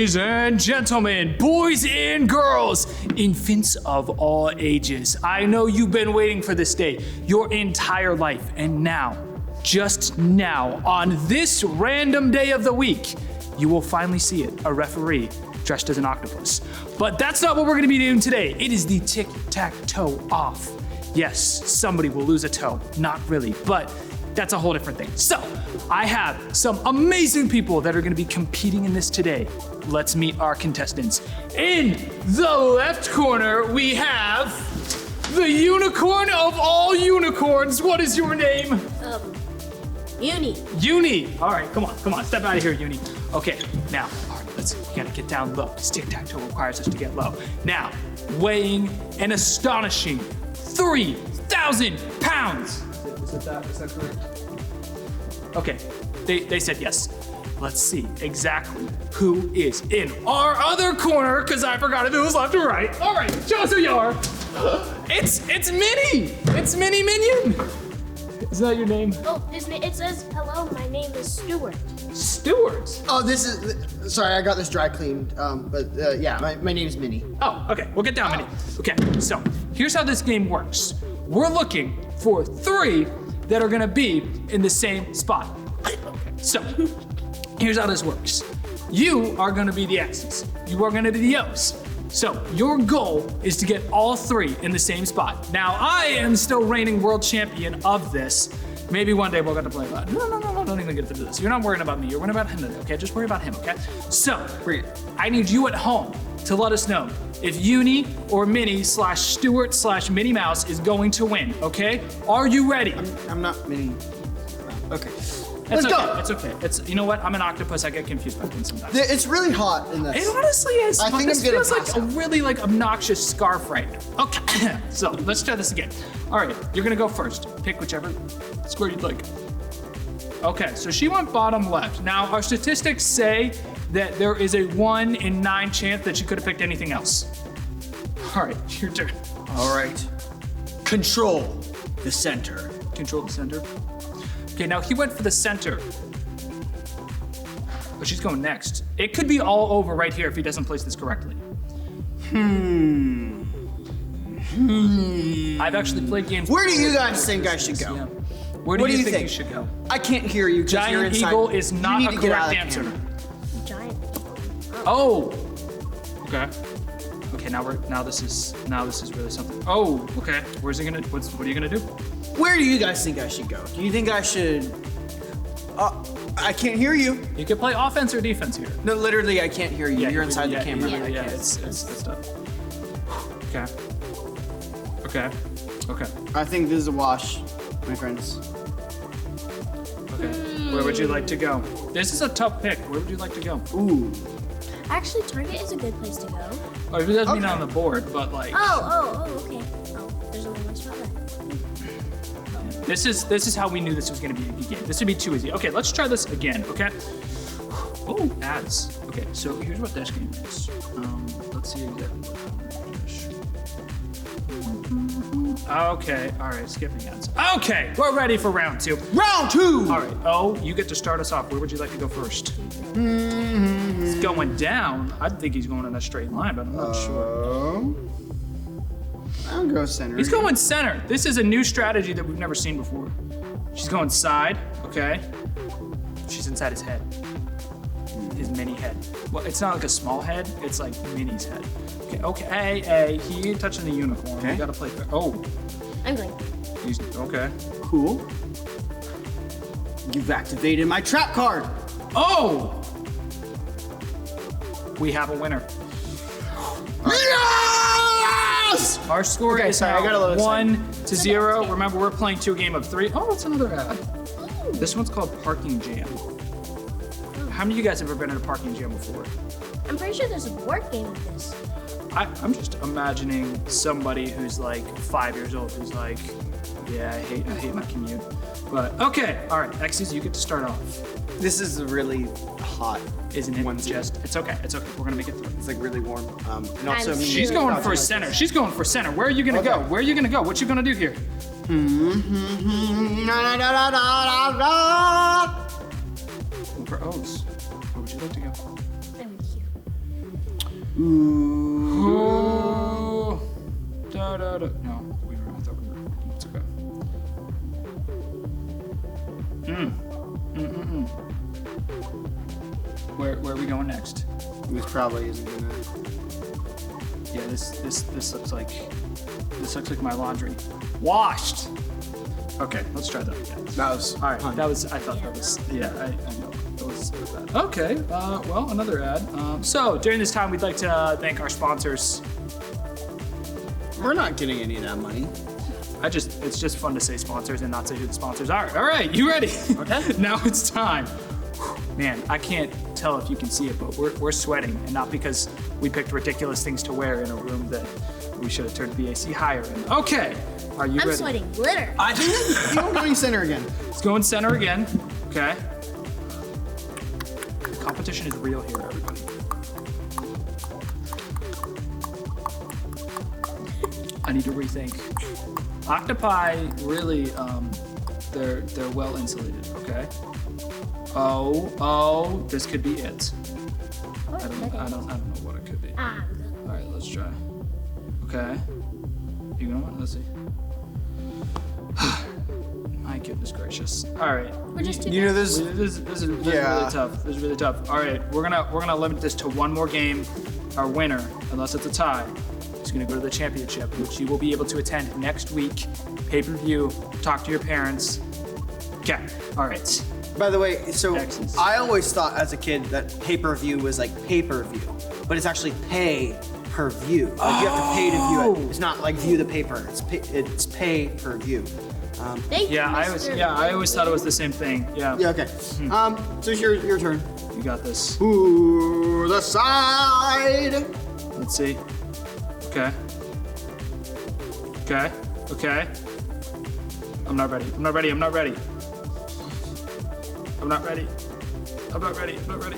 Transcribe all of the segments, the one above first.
Ladies and gentlemen, boys and girls, infants of all ages, I know you've been waiting for this day your entire life, and now, just now, on this random day of the week, you will finally see it, a referee dressed as an octopus. But that's not what we're gonna be doing today. It is the tic-tac-toe off. Yes, somebody will lose a toe, not really, but that's a whole different thing. So, I have some amazing people that are gonna be competing in this today. Let's meet our contestants. In the left corner, we have the unicorn of all unicorns. What is your name? Uni. Uni. All right, come on, step out of here, Uni. Okay, now, all right, we gotta get down low. This tic-tac-toe requires us to get low. Now, weighing an astonishing 3,000 pounds. Is that correct? Okay, they said yes. Let's see exactly who is in our other corner, because I forgot if it was left or right. All right, show us who you are. It's Minnie. It's Minnie Minion. Is that your name? Oh, it says, hello, my name is Stuart. Stuart? Oh, sorry, I got this dry cleaned, yeah, my name's Minnie. Oh, okay, we'll get down, Minnie. Okay, so here's how this game works. We're looking for 3 that are gonna be in the same spot. Okay, so here's how this works. You are gonna be the X's. You are gonna be the O's. So your goal is to get all 3 in the same spot. Now, I am still reigning world champion of this. Maybe one day we'll get to play about it. No, don't even get to do this. You're not worrying about me, you're worrying about him today, okay? Just worry about him, okay? So, I need you at home to let us know if Uni or Minnie /Stuart /Minnie Mouse is going to win, okay? Are you ready? I'm not Minnie. Okay. Let's go. It's okay. You know what? I'm an octopus. I get confused by things sometimes. It's really hot in this. It honestly is. I think this I'm gonna feels like pass a out. really obnoxious scarf right now. Okay, so let's try this again. All right, you're gonna go first. Pick whichever square you'd like. Okay, so she went bottom left. Now our statistics say that there is a 1 in 9 chance that she could have picked anything else. All right, your turn. All right. Control the center. Control the center. Okay, now he went for the center. But she's going next. It could be all over right here if he doesn't place this correctly. I've actually played games. Where do you guys think I should go? Yeah. Where do you think you should go? I can't hear you. 'Cause you're Giant inside. eagle is not You a need to get out correct of the answer. camera. Giant. Oh. Okay. Okay, now this is really something. Oh, okay. What are you gonna do? Where do you guys think I should go? Do you think I should? I can't hear you. You can play offense or defense here. No, literally, I can't hear you. You're inside the camera. Yeah, it's tough. Okay. Okay. Okay. I think this is a wash, my friends. Okay. Where would you like to go? This is a tough pick. Where would you like to go? Ooh. Actually, Target is a good place to go. Oh, it doesn't mean on the board, but like. Oh, okay. Oh, there's only one spot left. This is how we knew this was gonna be a good game. This would be too easy. Okay, let's try this again, okay? Oh, ads. Okay, so here's what this game is. Let's see exactly what. Okay, all right, skipping ads. Okay, we're ready for round 2. Round 2! All right, oh, you get to start us off. Where would you like to go first? He's going down. I think he's going in a straight line, but I'm not sure. I'll go center. He's going center. This is a new strategy that we've never seen before. She's going side, okay? She's inside his head. His mini head. Well, it's not like a small head, it's like Minnie's head. Okay, hey, he ain't touching the unicorn. Okay. You gotta play fair. Oh, I'm going. he's, okay. Cool. You've activated my trap card. Oh! We have a winner. Yes! Our score Okay, is sorry, I got a now little 1-0. Remember, we're playing 2 game of 3. Oh, it's another ad. This one's called Parking Jam. How many of you guys have ever been in a parking jam before? I'm pretty sure there's a board game with this. I'm just imagining somebody who's like 5 years old who's like, yeah, I hate my commute. But okay, all right, X's, you get to start off. This is really hot. Isn't it? Onesie. It's okay. We're gonna make it through. It's like really warm. And also, I'm She's Sure. going for center. She's going for center. Where are you gonna go? Where are you gonna go? What you gonna do here? For O's. Where would you like to go? I'm here. Oh. Da, da, da. No, I thought we were. It's okay. Where are we going next? This probably isn't gonna. Yeah, this looks like my laundry. Washed. Okay, let's try that again. That was. All right, that was. I thought that was. Yeah, I know. That was bad. Okay. Well, another ad. So during this time, we'd like to thank our sponsors. We're not getting any of that money. It's just fun to say sponsors and not say who the sponsors are. All right, you ready? Okay. Now it's time. Man, I can't tell if you can see it, but we're sweating, and not because we picked ridiculous things to wear in a room that we should have turned the AC higher in. Okay, are you I'm ready? sweating glitter. I think I'm going center again. Let's go in center again. Okay. The competition is real here, everybody. I need to rethink. Octopi really, they're well insulated. Okay. Oh, this could be it. I don't know what it could be. Ah, All right, let's try. Okay. You know what? Let's see. My goodness gracious. All right. we're just too You know this. This is really Yeah. tough. This is really tough. All right, we're gonna limit this to one more game. Our winner, unless it's a tie, is gonna go to the championship, which you will be able to attend next week. Pay-per-view. Talk to your parents. Okay. All right. By the way, so Excellent. I always thought as a kid that pay-per-view was like pay-per-view, but it's actually pay-per-view. Like you have to pay to view it. It's not like view the paper. It's pay-per-view. Thank you, Yeah, Mr. I always thought it was the same thing. Yeah. Yeah. Okay. So it's your turn. You got this. To the side. Let's see. Okay. Okay. Okay. I'm not ready. I'm not ready. I'm not ready. I'm not ready. I'm not ready. I'm not ready.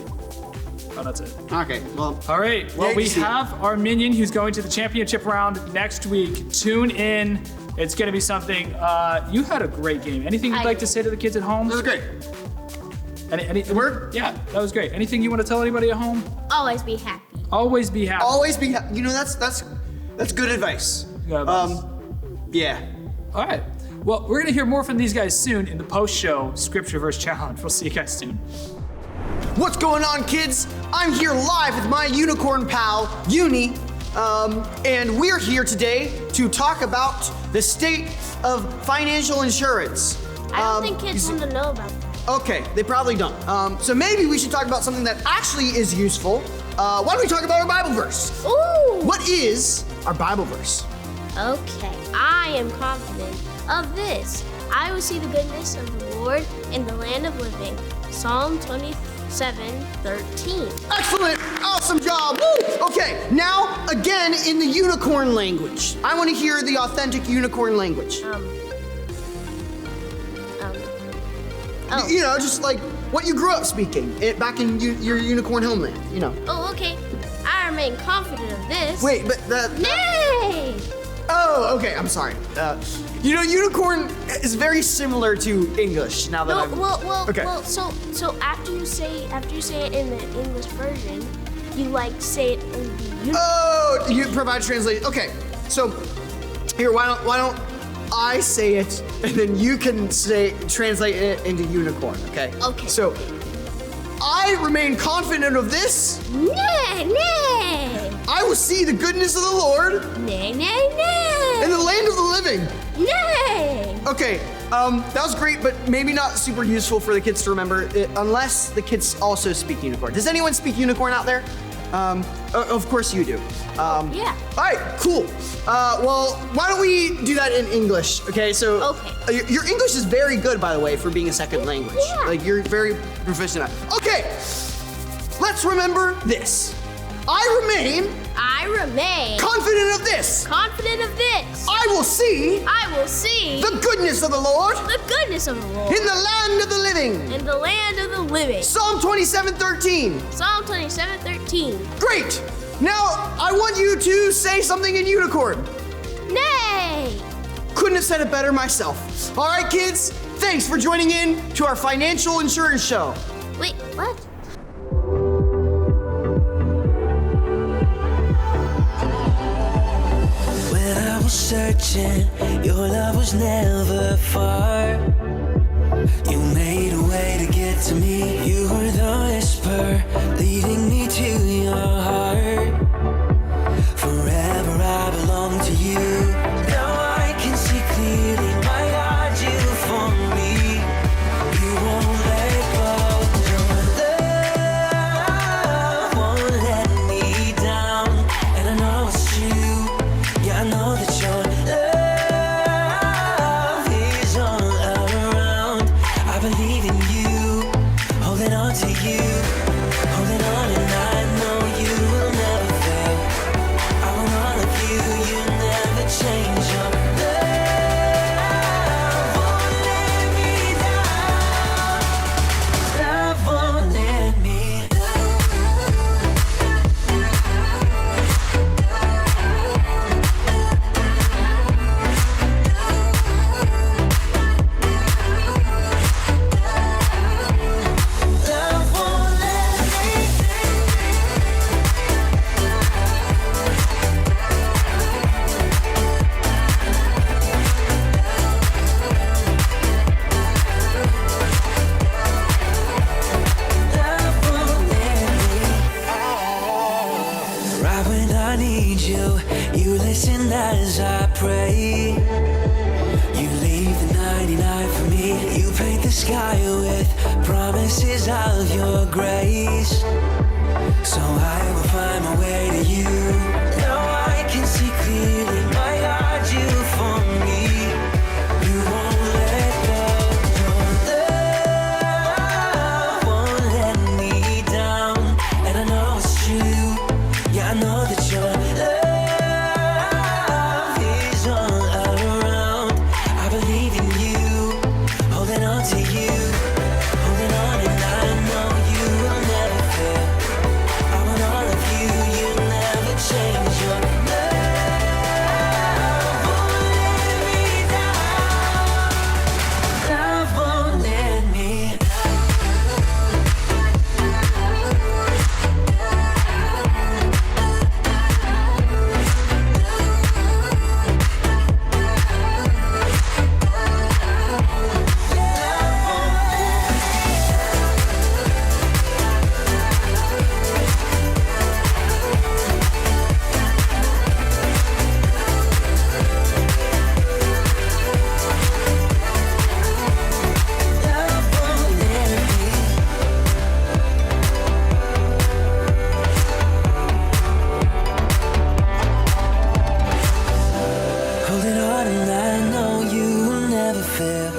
Oh, that's it. Okay. Well. All right. Well, Yeah, we you see. have our minion who's going to the championship round next week. Tune in. It's going to be something. You had a great game. Anything you'd I like to did. say to the kids at home? This is great. Any worked? Yeah, that was great. Anything you want to tell anybody at home? Always be happy. Always be happy. Always be. You know that's good advice. Good advice. Yeah. All right. Well, we're going to hear more from these guys soon in the post-show Scripture Verse Challenge. We'll see you guys soon. What's going on, kids? I'm here live with my unicorn pal, Uni, and we're here today to talk about the state of financial insurance. I don't think kids want to know about that. Okay, they probably don't. So maybe we should talk about something that actually is useful. Why don't we talk about our Bible verse? Ooh. What is our Bible verse? Okay, I am confident of this. I will see the goodness of the Lord in the land of living. Psalm 27:13. Excellent! Awesome job! Woo! Okay, now again in the unicorn language. I want to hear the authentic unicorn language. Oh. You know, just like what you grew up speaking back in your unicorn homeland, you know. Oh, okay. I remain confident of this. Wait, but Nay! oh, okay, I'm sorry. You know, unicorn is very similar to English now that No, I'm... Okay. well, so after you say it in the English version, you like say it in the Oh, you provide translation. Okay, so here, why don't I say it and then you can translate it into unicorn, okay? Okay. So, I remain confident of this. Nay, nay! I will see the goodness of the Lord Nay, nay, nay! in the land of the living. Nay! Okay, that was great, but maybe not super useful for the kids to remember, unless the kids also speak unicorn. Does anyone speak unicorn out there? Of course you do. Yeah. All right, cool. Well, why don't we do that in English? Okay, so Okay. Your English is very good, by the way, for being a second language. Yeah. Like you're very proficient at. Okay, let's remember this. I remain confident of this. confident of this. I will see I will see the goodness of the Lord the goodness of the Lord in the land of the living. in the land of the living. Psalm 27:13. Psalm 27:13. Great. Now I want you to say something in unicorn. Nay! Couldn't have said it better myself. All right, kids. Thanks for joining in to our financial insurance show. Wait, what? was searching, your love was never far. You made a way to get to me. You were the whisper leading me to your heart. Forever I belong to you. Now I can see clearly, my God, you for me. You won't let go. Your love won't let me down. And I know it's true. Yeah, I know that your love is all around. I believe in you, holding on to you, holding on, and I know you will never fail. I want all of you, you never change. Your love won't let me down. Love won't let me Love won't let me Love won't let me. Right when I need you, you listen as I pray. You leave the 99 for me. You paint the sky with promises of your grace. So I will find my way to you. Now I can see clearly, my God, you for me. You won't let go. Your love won't let me down. And I know it's true. Yeah, I know that your love is all around. I believe in you, holding on to you, holding on, and I know you will never fail. I want all of you, you never change. Your love won't let me down. Love won't let me holding on, and I know you will never fail.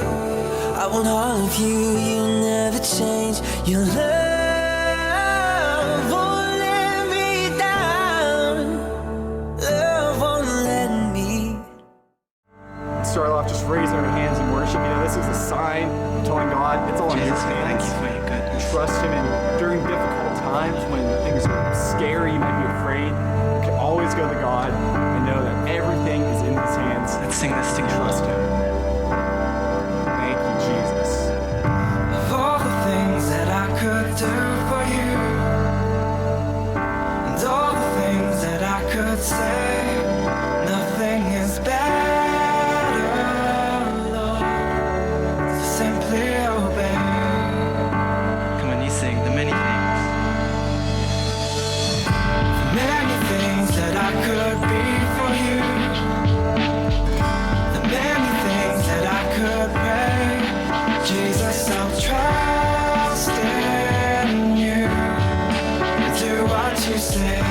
I want all of you, you never change. Your love won't let me down. Love won't let me. Start off just raising our hands in worship. You know, this is a sign telling God it's all in your Jesus, hands. thank you for your goodness. Trust Him, and during difficult times when things are scary, you might be afraid, you can always go to God and know that everything is in His hands. Let's sing this together. Trust Him. Thank you, Jesus. Of all the things that I could do for you, and all the things that I could say, nothing is better, Lord, to simply obey. Come on, you sing the many things. Many things that I could be for you, the many things that I could pray. Jesus, I'll trust in you and do what you say.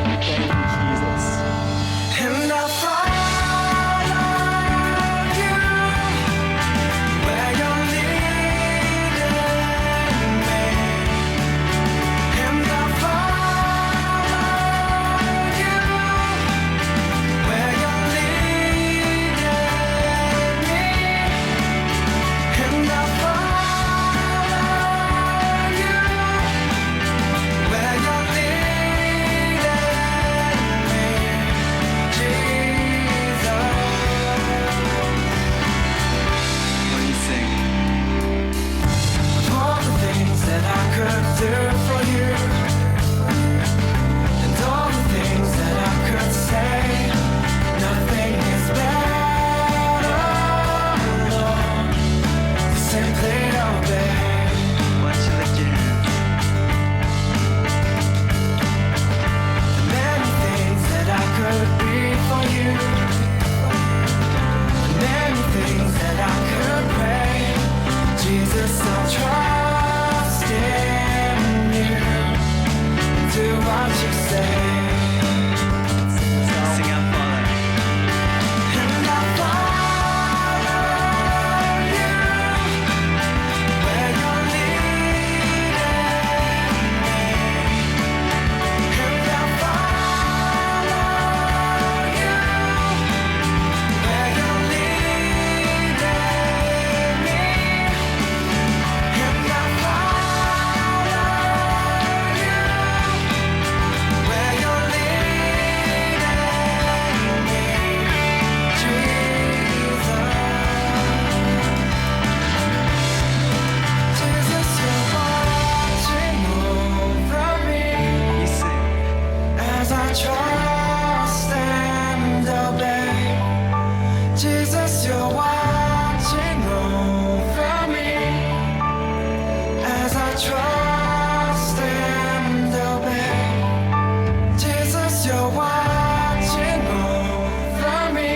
Thank you, Jesus. And I'll follow you where you're leading me. And I'll follow you where you're leading me. And Jesus, I'll trust in you. Do what you say. Sing out, Father. And I'll follow you where you're leading me. And I'll follow you where you're leading me. And I'll follow you where you're leading me. Jesus, you're watching over me You sing. as I trust and obey. Jesus, you're watching over me as I trust and obey. Jesus, you're watching over me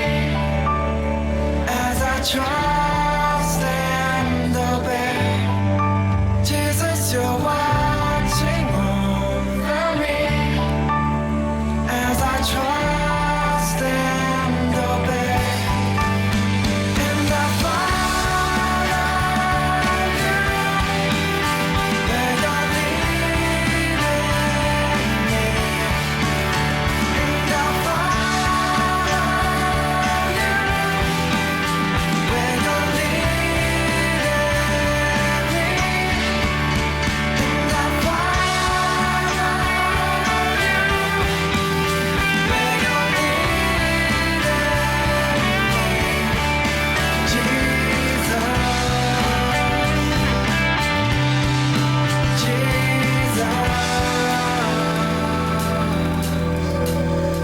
as I trust and obey. Jesus, you're watching over me as I trust and obey. And I follow you where you're leading me. And I follow you where you're leading me. And I follow you where you're leading me.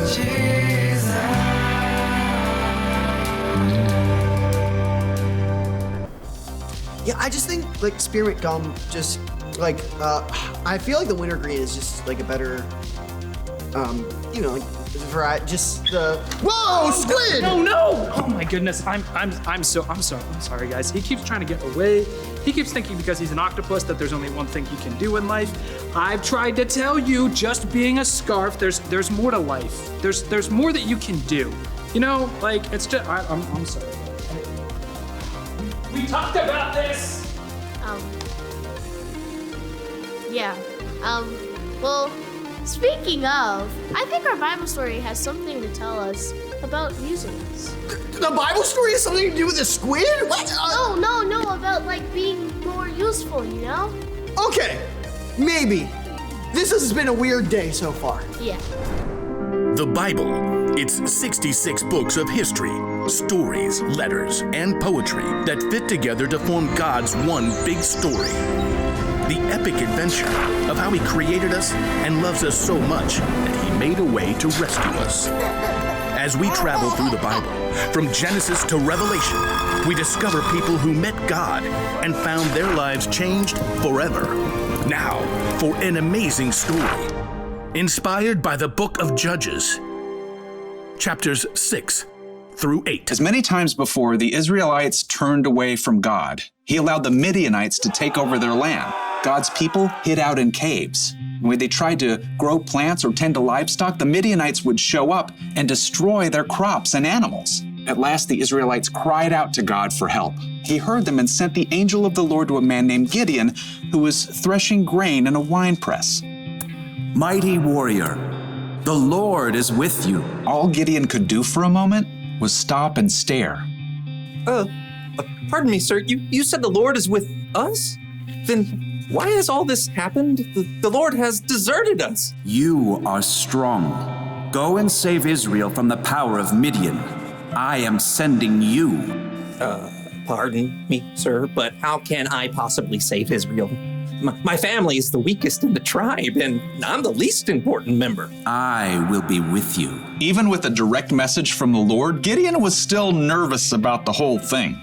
Jesus. Yeah, I just think like spearmint gum just like I feel like the wintergreen is just like a better like variety. Just the whoa squid. No! Oh my goodness! I'm sorry, guys. He keeps trying to get away. He keeps thinking because he's an octopus that there's only one thing he can do in life. I've tried to tell you, just being a scarf, there's more to life. There's more that you can do. You know, like it's just I'm sorry. We talked about this. Yeah. Well, speaking of, I think our Bible story has something to tell us about using us. The Bible story has something to do with a squid? What? No, about like being more useful, you know? Okay, maybe. This has been a weird day so far. Yeah. The Bible. It's 66 books of history, stories, letters, and poetry that fit together to form God's one big story. The epic adventure of how He created us and loves us so much that He made a way to rescue us. As we travel through the Bible, from Genesis to Revelation, we discover people who met God and found their lives changed forever. Now, for an amazing story, inspired by the book of Judges, chapters 6 through 8. As many times before, the Israelites turned away from God. He allowed the Midianites to take over their land. God's people hid out in caves. When they tried to grow plants or tend to livestock, the Midianites would show up and destroy their crops and animals. At last, the Israelites cried out to God for help. He heard them and sent the angel of the Lord to a man named Gideon, who was threshing grain in a winepress. Mighty warrior, the Lord is with you. All Gideon could do for a moment was stop and stare. Pardon me, sir. You said the Lord is with us? Then why has all this happened? The Lord has deserted us. You are strong. Go and save Israel from the power of Midian. I am sending you. Pardon me, sir, but how can I possibly save Israel? My family is the weakest in the tribe, and I'm the least important member. I will be with you. Even with a direct message from the Lord, Gideon was still nervous about the whole thing.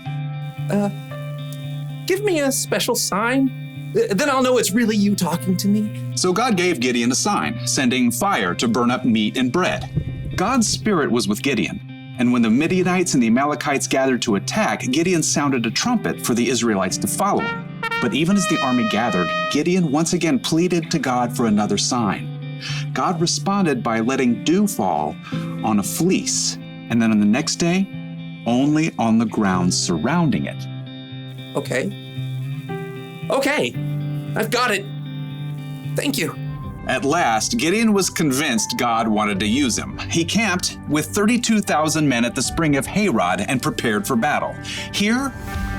Give me a special sign. Then I'll know it's really you talking to me. So God gave Gideon a sign, sending fire to burn up meat and bread. God's spirit was with Gideon, and when the Midianites and the Amalekites gathered to attack, Gideon sounded a trumpet for the Israelites to follow him. But even as the army gathered, Gideon once again pleaded to God for another sign. God responded by letting dew fall on a fleece, and then on the next day, only on the ground surrounding it. Okay, I've got it. Thank you. At last, Gideon was convinced God wanted to use him. He camped with 32,000 men at the spring of Harod and prepared for battle. Here,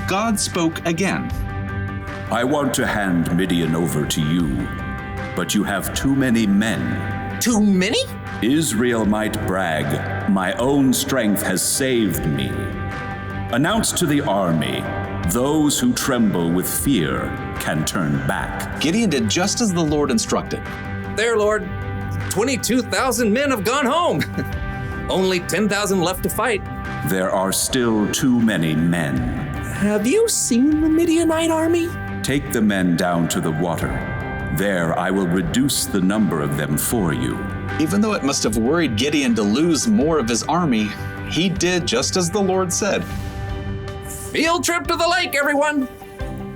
God spoke again. I want to hand Midian over to you, but you have too many men. Too many? Israel might brag, my own strength has saved me. Announce to the army, those who tremble with fear can turn back. Gideon did just as the Lord instructed. There, Lord. 22,000 men have gone home. Only 10,000 left to fight. There are still too many men. Have you seen the Midianite army? Take the men down to the water. There I will reduce the number of them for you. Even though it must have worried Gideon to lose more of his army, he did just as the Lord said. Field trip to the lake, everyone!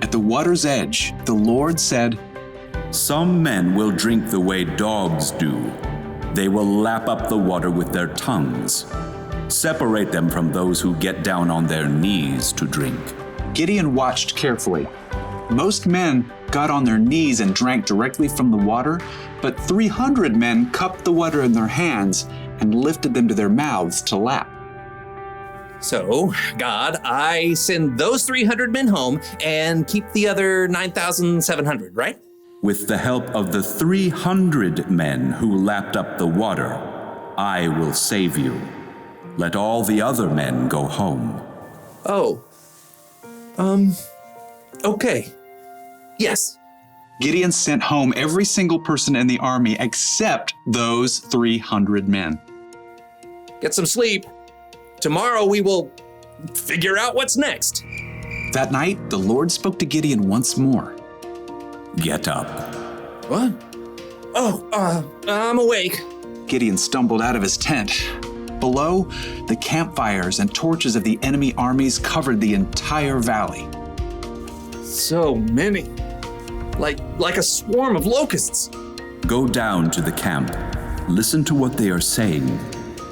At the water's edge, the Lord said, Some men will drink the way dogs do. They will lap up the water with their tongues. Separate them from those who get down on their knees to drink. Gideon watched carefully. Most men got on their knees and drank directly from the water, but 300 men cupped the water in their hands and lifted them to their mouths to lap. So, God, I send those 300 men home and keep the other 9,700, right? With the help of the 300 men who lapped up the water, I will save you. Let all the other men go home. Oh. Okay. Yes. Gideon sent home every single person in the army except those 300 men. Get some sleep. Tomorrow we will figure out what's next. That night, the Lord spoke to Gideon once more. Get up. What? Oh, I'm awake. Gideon stumbled out of his tent. Below, the campfires and torches of the enemy armies covered the entire valley. So many. Like a swarm of locusts. Go down to the camp. Listen to what they are saying.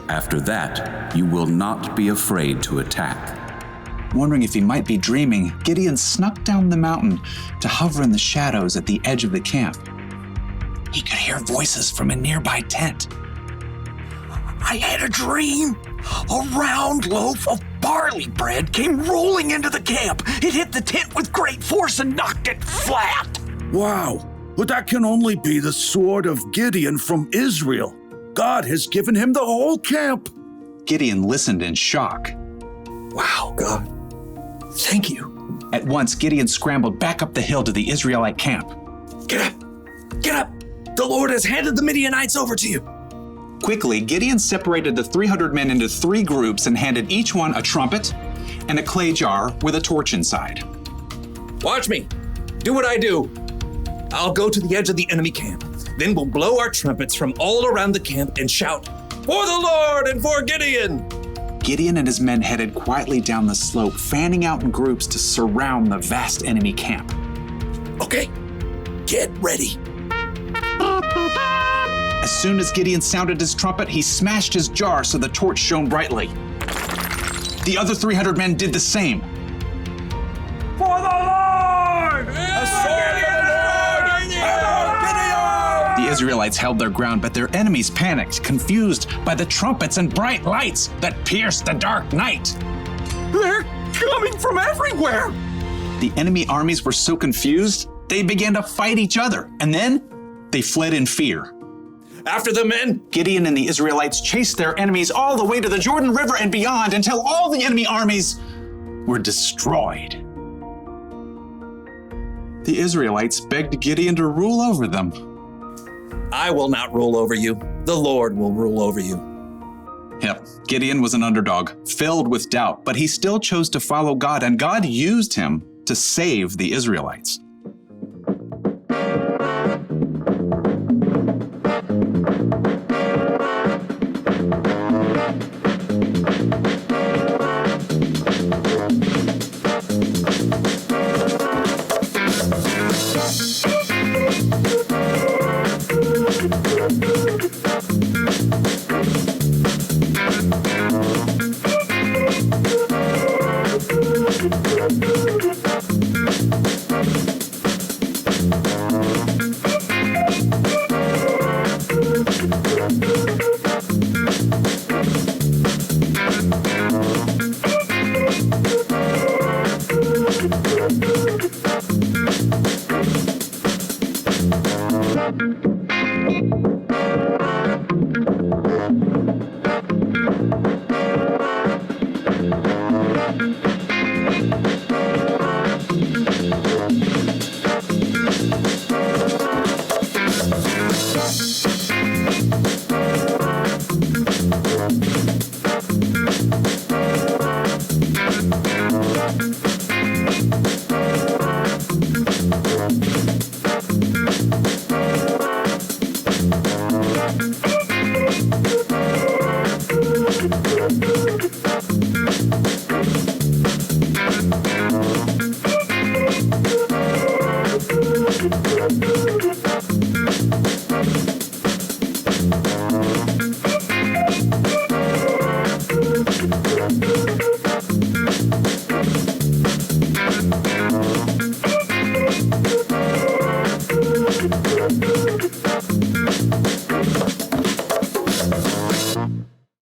After that, you will not be afraid to attack. Wondering if he might be dreaming, Gideon snuck down the mountain to hover in the shadows at the edge of the camp. He could hear voices from a nearby tent. I had a dream. A round loaf of barley bread came rolling into the camp. It hit the tent with great force and knocked it flat. Wow, but that can only be the sword of Gideon from Israel. God has given him the whole camp. Gideon listened in shock. Wow, God. Thank you. At once, Gideon scrambled back up the hill to the Israelite camp. Get up! Get up! The Lord has handed the Midianites over to you. Quickly, Gideon separated the 300 men into 3 groups and handed each one a trumpet and a clay jar with a torch inside. Watch me. Do what I do. I'll go to the edge of the enemy camp. Then we'll blow our trumpets from all around the camp and shout, "For the Lord and for Gideon!" Gideon and his men headed quietly down the slope, fanning out in groups to surround the vast enemy camp. Okay, get ready. As soon as Gideon sounded his trumpet, he smashed his jar so the torch shone brightly. The other 300 men did the same. For the Lord! The Israelites held their ground, but their enemies panicked, confused by the trumpets and bright lights that pierced the dark night. They're coming from everywhere! The enemy armies were so confused, they began to fight each other, and then they fled in fear. After the men! Gideon and the Israelites chased their enemies all the way to the Jordan River and beyond until all the enemy armies were destroyed. The Israelites begged Gideon to rule over them. I will not rule over you. The Lord will rule over you. Yep, Gideon was an underdog, filled with doubt, but he still chose to follow God, and God used him to save the Israelites.